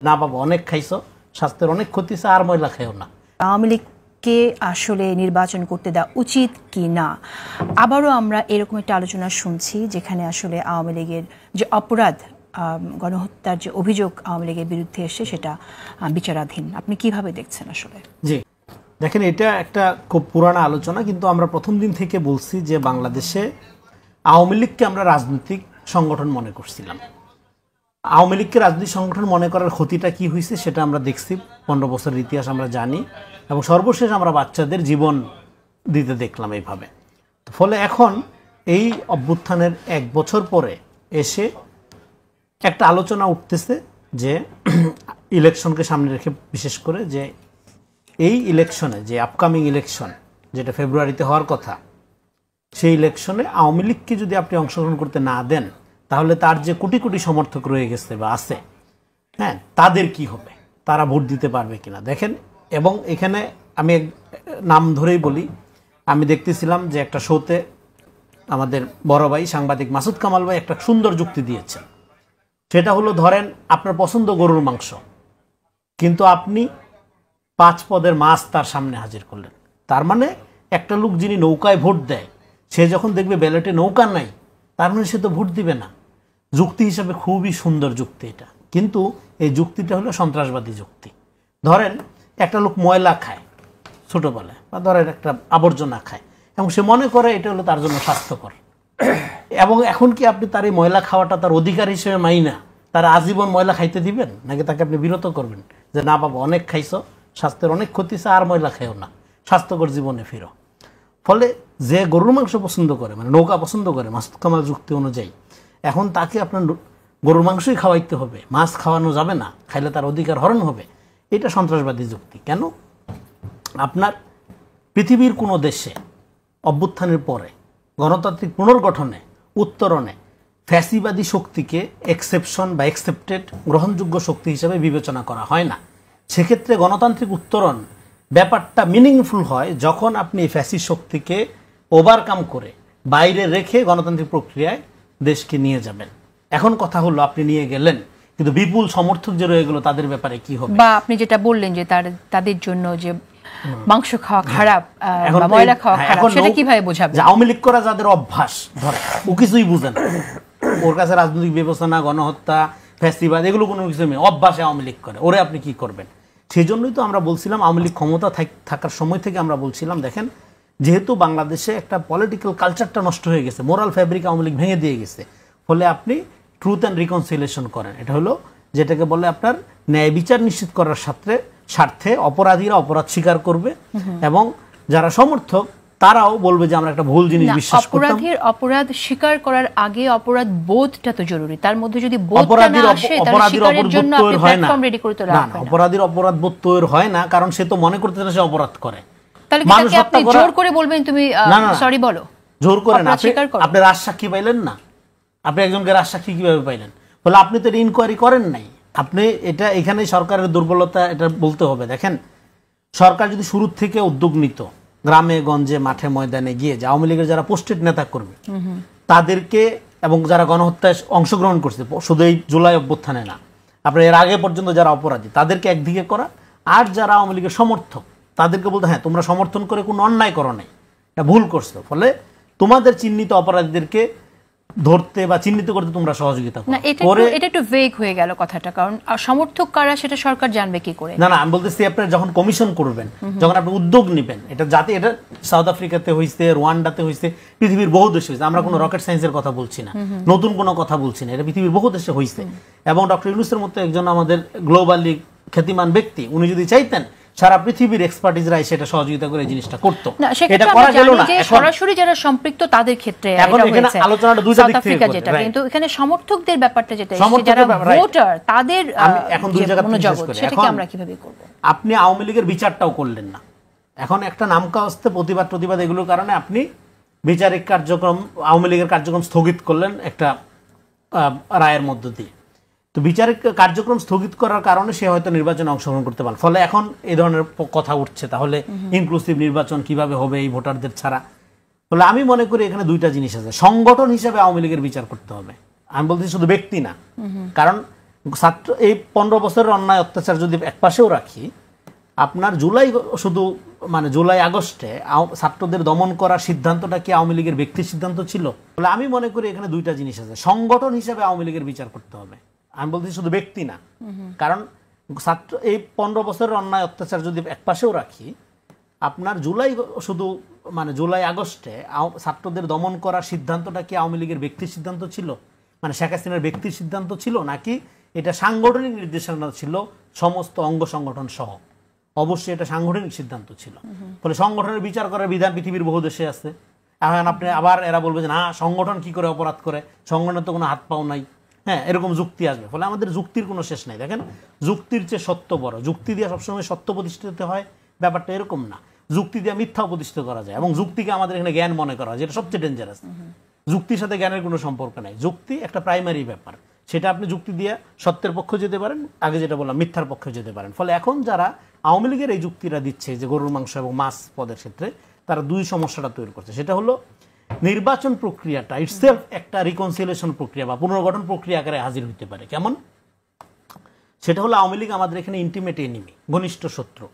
না বাবা অনেক খাইছো, স্বাস্থ্যের অনেক ক্ষতি হচ্ছে, আর ময়লা খাইও না। আওয়ামী লীগকে আসলে নির্বাচন করতে দেওয়া উচিত কি না, আবারও আমরা এরকম একটা আলোচনা শুনছি যেখানে আসলে আওয়ামী লীগের যে অপরাধ, গণহত্যার যে অভিযোগ আওয়ামী লীগের বিরুদ্ধে এসে সেটা বিচারাধীন। আপনি কিভাবে দেখছেন আসলে? জি দেখেন, এটা একটা খুব পুরানো আলোচনা, কিন্তু আমরা প্রথম দিন থেকে বলছি যে বাংলাদেশে আওয়ামী লীগকে আমরা রাজনৈতিক সংগঠন মনে করছিলাম। আওয়ামী লীগকে রাজনৈতিক সংগঠন মনে করার ক্ষতিটা কি হয়েছে সেটা আমরা দেখছি, 15 বছরের ইতিহাস আমরা জানি, এবং সর্বশেষ আমরা বাচ্চাদের জীবন দিতে দেখলাম এইভাবে। ফলে এখন এই অভ্যুত্থানের 1 বছর পরে এসে একটা আলোচনা উঠতেছে যে ইলেকশনকে সামনে রেখে, বিশেষ করে যে এই ইলেকশনে, যে আপকামিং ইলেকশন যেটা ফেব্রুয়ারিতে হওয়ার কথা, সেই ইলেকশনে আওয়ামী লীগকে যদি আপনি অংশগ্রহণ করতে না দেন তাহলে তার যে কোটি কোটি সমর্থক রয়ে গেছে বা আছে, হ্যাঁ, তাদের কি হবে, তারা ভোট দিতে পারবে কিনা দেখেন। এবং এখানে আমি নাম ধরেই বলি, আমি দেখতেছিলাম যে একটা শোতে আমাদের বড় ভাই সাংবাদিক মাসুদ কামাল ভাই একটা সুন্দর যুক্তি দিয়েছেন। সেটা হলো, ধরেন আপনার পছন্দ গরুর মাংস, কিন্তু আপনি 5 পদের মাছ তার সামনে হাজির করলেন। তার মানে একটা লোক যিনি নৌকায় ভোট দেয়, সে যখন দেখবে ব্যালটে নৌকা নাই, তার মানে সে তো ভোট দিবে না। যুক্তি হিসাবে খুবই সুন্দর যুক্তি এটা, কিন্তু এই যুক্তিটা হলো সন্ত্রাসবাদী যুক্তি। ধরেন একটা লোক ময়লা খায় ছোটবেলায়, বা ধরেন একটা আবর্জনা খায়, এবং সে মনে করে এটা হলো তার জন্য স্বাস্থ্যকর, এবং এখন কি আপনি তার এই ময়লা খাওয়াটা তার অধিকার হিসেবে মাইনা তার আজীবন ময়লা খাইতে দিবেন, নাকি তাকে আপনি বিরত করবেন যে না বাবা অনেক খাইছো, স্বাস্থ্যের অনেক ক্ষতি হচ্ছে, আর ময়লা খাইও না, স্বাস্থ্যকর জীবনে ফিরো। ফলে যে গরুর মাংস পছন্দ করে, মানে নৌকা পছন্দ করে মাসুদ কামাল যুক্তি অনুযায়ী, এখন তাকে আপনার গরুর মাংসই খাওয়াইতে হবে, মাছ খাওয়ানো যাবে না, খাইলে তার অধিকার হরণ হবে। এটা সন্ত্রাসবাদী যুক্তি। কেন? আপনার পৃথিবীর কোনো দেশে অভ্যুত্থানের পরে গণতান্ত্রিক পুনর্গঠনে, উত্তরণে ফ্যাসিবাদী শক্তিকে এক্সেপশন বা অ্যাকসেপ্টেড গ্রহণযোগ্য শক্তি হিসেবে বিবেচনা করা হয় না। সেক্ষেত্রে গণতান্ত্রিক উত্তরণ ব্যাপারটা মিনিংফুল হয় যখন আপনি ফ্যাসি শক্তিকে ওভারকাম করে বাইরে রেখে গণতান্ত্রিক প্রক্রিয়ায় দেশকে নিয়ে যাবেন। এখন কথা হলো, আপনি নিয়ে গেলেন, কিন্তু বিপুল সমর্থক যে রয়ে গেল তাদের ব্যাপারে কি হবে? বা আপনি যেটা বললেন যে তাদের জন্য যে মাংস খাওয়া খারাপ, ময়লা খাওয়া খারাপ, সেটা কিভাবে বোঝাবে? আওয়ামী লীগ করা যাদের অভ্যাস, ধরে ও কিছুই বুঝে না, ওর কাছে রাজনৈতিক বিবেচনা, গণহত্যা, ফ্যাসিবাদ এগুলো কোনো কিছু নেই, অভ্যাসে আওয়ামী লীগ করে, ওরে আপনি কি করবেন? সেই জন্যই তো আমরা বলছিলাম, আওয়ামী লীগ ক্ষমতা থাকার সময় থেকে আমরা বলছিলাম, দেখেন যেহেতু বাংলাদেশে একটা পলিটিক্যাল কালচারটা নষ্ট হয়ে গেছে, মোরাল ফ্যাব্রিক আওয়ামী লীগ ভেঙে দিয়ে গেছে, ফলে আপনি ট্রুথ অ্যান্ড রিকনসিলিয়েশন করেন। এটা হলো যেটাকে বলে আপনার ন্যায় বিচার নিশ্চিত করার স্বার্থে অপরাধীরা অপরাধ স্বীকার করবে, এবং যারা সমর্থক তারাও বলবে যে আমরা একটা ভুল জিনিস বিশ্বাস করতাম। অপরাধীর অপরাধ স্বীকার করার আগে অপরাধ বোধটা তো জরুরি, তার মধ্যে যদি বোধটা না আসে তাহলে স্বীকারের জন্য আপনি প্ল্যাটফর্ম রেডি করতে রাখবেন না। অপরাধীর অপরাধ বোধ তৈরি হয় না, কারণ সে তো মনে করতে সে অপরাধ করে। তাহলে কি আপনি জোর করে বলবেন তুমি সরি বলো? জোর করে না, আপনি রাজসাক্ষী পাইলেন না, আপনি একজনকে রাজসাক্ষী কিভাবে পাইলেন? বলে আপনি তো ইনকোয়ারি করেন নাই। আপনি এটা এখানে সরকারের দুর্বলতা, এটা বলতে হবে। দেখেন, সরকার যদি শুরুর থেকে উদ্যোগ নিত, গ্রামে গঞ্জে মাঠে ময়দানে গিয়ে যে আওয়ামী লীগের যারা পোস্টেড নেতা কর্মী তাদেরকে, এবং যারা গণহত্যায় অংশগ্রহণ করছে, শুধু এই জুলাই অভ্যুত্থানে না, আপনার এর আগে পর্যন্ত যারা অপরাধী তাদেরকে একদিকে করা, আর যারা আওয়ামী লীগের সমর্থক তাদেরকে বলতে হ্যাঁ তোমরা সমর্থন করে কোনো অন্যায় করো নাই, এটা ভুল করছো, ফলে তোমাদের চিহ্নিত অপরাধীদেরকে ধরতে বা চিহ্নিত করতে তোমরা সহযোগিতা করো। এটা একটু ভেগ হয়ে গেল কথাটা, কারণ সমর্থক কারা সেটা সরকার জানবে কি করে? না, আমি বলতেছি আপনারা যখন কমিশন করবেন, যখন আপনি উদ্যোগ নেবেন, এটা যাতে, এটা সাউথ আফ্রিকাতে হয়েছে, রোয়ান্ডাতে হয়েছে, পৃথিবীর বহু দেশে হয়েছে, আমরা কোনো রকেট সায়েন্সের কথা বলছি না, নতুন কোনো কথা বলছি না, এটা পৃথিবীর বহু দেশে হয়েছে। এবং ডক্টর ইউনূসের মতো একজন আমাদের গ্লোবালি খ্যাতিমান ব্যক্তি, উনি যদি চাইতেন সারা পৃথিবীর এক্সপার্টিসরা সেটা সহযোগিতা করে জিনিসটা করতো, এটা করা গেল না। সরাসরি যারা সম্পৃক্ত তাদের ক্ষেত্রে এখন এখানে আলোচনাটা দুইটা দিক থেকে যেটা, কিন্তু এখানে সমর্থকদের ব্যাপারটা যেটা, যারা ভোটার তাদের এখন দুই জায়গা থেকে শেষ করে, সেটাকে আমরা কিভাবে করব? আপনি আওয়ামী লীগের বিচারটাও করলেন না, এখন একটা নামকাওয়াস্তে প্রতিবাদ এগুলোর কারণে আপনি বিচারিক কার্যক্রম, আওয়ামী লীগের কার্যক্রম স্থগিত করলেন একটা রায়ের মধ্য দিয়ে। তো বিচারিক কার্যক্রম স্থগিত করার কারণে সে হয়তো নির্বাচনে অংশগ্রহণ করতে পারে, ফলে এখন এই ধরনের কথা উঠছে, তাহলে ইনক্লুসিভ নির্বাচন কিভাবে হবে এই ভোটারদের ছাড়া? ফলে আমি মনে করি এখানে দুইটা জিনিস আছে, সংগঠন হিসেবে আওয়ামী লীগের বিচার করতে হবে, আমি বলছি শুধু ব্যক্তি না, কারণ ছাত্র এই 15 বছরের অন্যায় অত্যাচার যদি একপাশেও রাখি, আপনার শুধু জুলাই আগস্টে ছাত্রদের দমন করার সিদ্ধান্তটা কি আওয়ামী লীগের ব্যক্তির সিদ্ধান্ত ছিল? বলে আমি মনে করি এখানে দুইটা জিনিস আছে। সংগঠন হিসেবে আওয়ামী লীগের বিচার করতে হবে, আমি বলছি শুধু ব্যক্তি না। কারণ এই 15 বছরের অন্যায় অত্যাচার যদি একপাশেও রাখি, আপনার জুলাই আগস্টে ছাত্রদের দমন করার সিদ্ধান্তটা কি আওয়ামী লীগের ব্যক্তির সিদ্ধান্ত ছিল, শেখ হাসিনার ব্যক্তির সিদ্ধান্ত ছিল, নাকি এটা সাংগঠনিক নির্দেশনা ছিল সমস্ত অঙ্গ সংগঠন সহ? অবশ্যই এটা সাংগঠনিক সিদ্ধান্ত ছিল। ফলে সংগঠনের বিচার করার বিধান পৃথিবীর বহু দেশে আছে। এখন আপনি আবার এরা বলবে যে না, সংগঠন কি করে অপরাধ করে, সংগঠনের তো কোনো হাত পাও নাই, হ্যাঁ, এরকম যুক্তি আসবে। ফলে আমাদের যুক্তির কোনো শেষ নাই। দেখেন, যুক্তির চেয়ে সত্য বড়। যুক্তি দিয়ে সবসময় সত্য প্রতিষ্ঠিত হয়, ব্যাপারটা এরকম না। যুক্তি দিয়ে মিথ্যাও প্রতিষ্ঠিত করা যায়, এবং যুক্তিকে আমাদের এখানে জ্ঞান মনে করা হয়, যেটা সবচেয়ে ডেঞ্জারাস। যুক্তির সাথে জ্ঞানের কোনো সম্পর্ক নাই। যুক্তি একটা প্রাইমারি ব্যাপার, সেটা আপনি যুক্তি দিয়ে সত্যের পক্ষে যেতে পারেন, আগে যেটা বললাম মিথ্যার পক্ষে যেতে পারেন। ফলে এখন যারা আওয়ামী লীগের এই যুক্তিটা দিচ্ছে যে গরুর মাংস এবং মাছ পদের ক্ষেত্রে, তারা দুই সমস্যাটা তৈরি করছে। সেটা হলো নির্বাচন প্রক্রিয়াটা ইটসেলফ একটা রিকনসিলিয়েশন প্রক্রিয়া বা পুনর্গঠন প্রক্রিয়া আকারে হাজির হতে পারে। কেমন? সেটা হলো আওয়ামী লীগ আমাদের এখানে ইন্টিমেট এনিমি, ঘনিষ্ঠ শত্রু।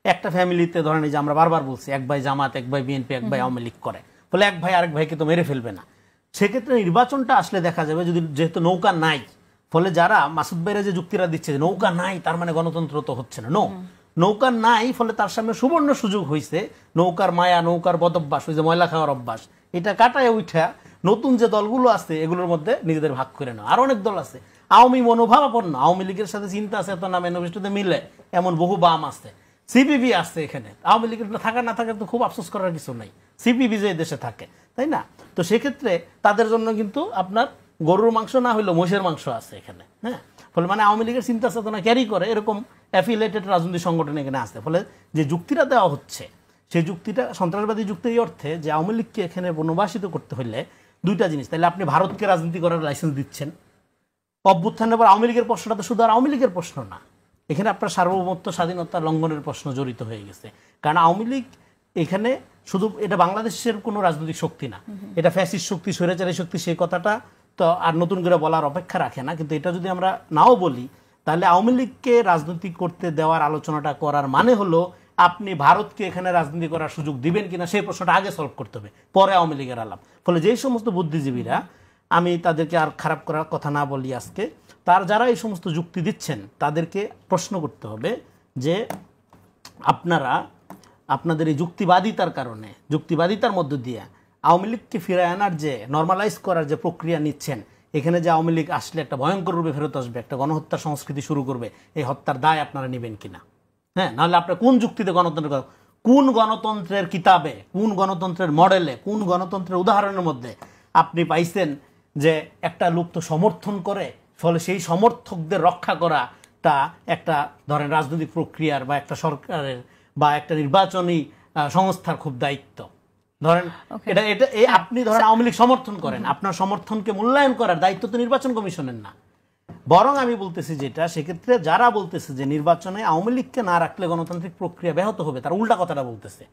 একটা ফ্যামিলিতে ধরেন, এই যে আমরা বারবার বলছি, এক ভাই জামাত, এক ভাই বিএনপি, এক ভাই আওয়ামী লীগ করে, ফলে এক ভাই আরেক ভাইকে তো মেরে ফেলবে না। সেক্ষেত্রে নির্বাচনটা আসলে দেখা যাবে, যেহেতু নৌকা নাই, ফলে যারা মাসুদ ভাইরা যে যুক্তিরা দিচ্ছে যে নৌকা নাই তার মানে গণতন্ত্র তো হচ্ছে না, নৌকা নাই, ফলে তার সামনে সুবর্ণ সুযোগ হয়েছে নৌকার মায়া, নৌকার বদভ্যাস, ওই যে ময়লা খাওয়ার অভ্যাস, এটা কাটায় উঠা নতুন যে দলগুলো আছে এগুলোর মধ্যে নিজেদের ভাগ করে নেওয়া। আর অনেক দল আছে আওয়ামী মনোভাবাপন্ন, আওয়ামী লীগের সাথে চিন্তা আছে, এত নামে নবিষ্ঠতে মিলে এমন বহু বাম আছে, সিপিবি আছে এখানে। আওয়ামী লীগের থাকা না থাকে তো খুব আফসোস করার কিছু নাই, সিপিবি যে দেশে থাকে, তাই না? তো সেক্ষেত্রে তাদের জন্য কিন্তু আপনার গরুর মাংস না হইলেও মোষের মাংস আছে এখানে, হ্যাঁ। ফলে আওয়ামী লীগের চিন্তা চেতনা ক্যারি করে এরকম অ্যাফিলিয়েটেড রাজনৈতিক সংগঠন এখানে আসতে। ফলে যে যুক্তিটা দেওয়া হচ্ছে, সেই যুক্তিটা সন্ত্রাসবাদী যুক্তি, এই অর্থে যে আওয়ামী লীগকে এখানে পুনর্বাসিত করতে হলে দুইটা জিনিস। তাহলে আপনি ভারতকে রাজনীতি করার লাইসেন্স দিচ্ছেন। অভ্যুত্থানের পর আওয়ামী লীগের প্রশ্নটা তো শুধু আর আওয়ামী লীগের প্রশ্ন না, এখানে আপনার সার্বভৌমত্ব, স্বাধীনতা লঙ্ঘনের প্রশ্ন জড়িত হয়ে গেছে। কারণ আওয়ামী লীগ এখানে শুধু এটা বাংলাদেশের কোনো রাজনৈতিক শক্তি না, এটা ফ্যাসিস্ট শক্তি, স্বৈরাচারী শক্তি। সেই কথাটা তো আর নতুন করে বলার অপেক্ষা রাখে না। কিন্তু এটা যদি আমরা নাও বলি, তাহলে আওয়ামী লীগকে রাজনীতি করতে দেওয়ার আলোচনাটা করার মানে হলো আপনি ভারতকে এখানে রাজনীতি করার সুযোগ দিবেন কিনা সেই প্রশ্নটা আগে সলভ করতে হবে, পরে আওয়ামী লীগের আলাপ। ফলে যেই সমস্ত বুদ্ধিজীবীরা, আমি তাদেরকে আর খারাপ করার কথা না বলি আজকে, যারা এই সমস্ত যুক্তি দিচ্ছেন তাদেরকে প্রশ্ন করতে হবে যে আপনাদের এই যুক্তিবাদিতার কারণে, যুক্তিবাদিতার মধ্য দিয়ে আওয়ামী লীগকে ফিরায় আনার যে নর্মালাইজ করার যে প্রক্রিয়া নিচ্ছেন, এখানে যে আওয়ামী লীগ আসলে একটা ভয়ঙ্কর রূপে ফেরত আসবে, একটা গণহত্যার সংস্কৃতি শুরু করবে, এই হত্যার দায় আপনারা নেবেন কিনা? হ্যাঁ, নাহলে আপনার কোন যুক্তিতে গণতন্ত্র, কোন গণতন্ত্রের কিতাবে, কোন গণতন্ত্রের মডেলে, কোন গণতন্ত্রের উদাহরণের মধ্যে আপনি পাইছেন যে একটা লোক তো সমর্থন করে, ফলে সেই সমর্থকদের রক্ষা করাটা একটা ধরেন রাজনৈতিক প্রক্রিয়ার বা একটা সরকারের বা একটা নির্বাচনী সংস্থার খুব দায়িত্ব। ধরেন আপনি ধরেন আওয়ামী লীগ সমর্থন করেন, আপনার সমর্থনকে মূল্যায়ন করার দায়িত্ব তো নির্বাচন কমিশনের না। বরং আমি বলতেছি যেটা, সেক্ষেত্রে যারা বলতেছে যে নির্বাচনে আওয়ামী লীগকে না রাখলে গণতান্ত্রিক প্রক্রিয়া ব্যাহত হবে, তার উল্টা কথাটা বলতেছে।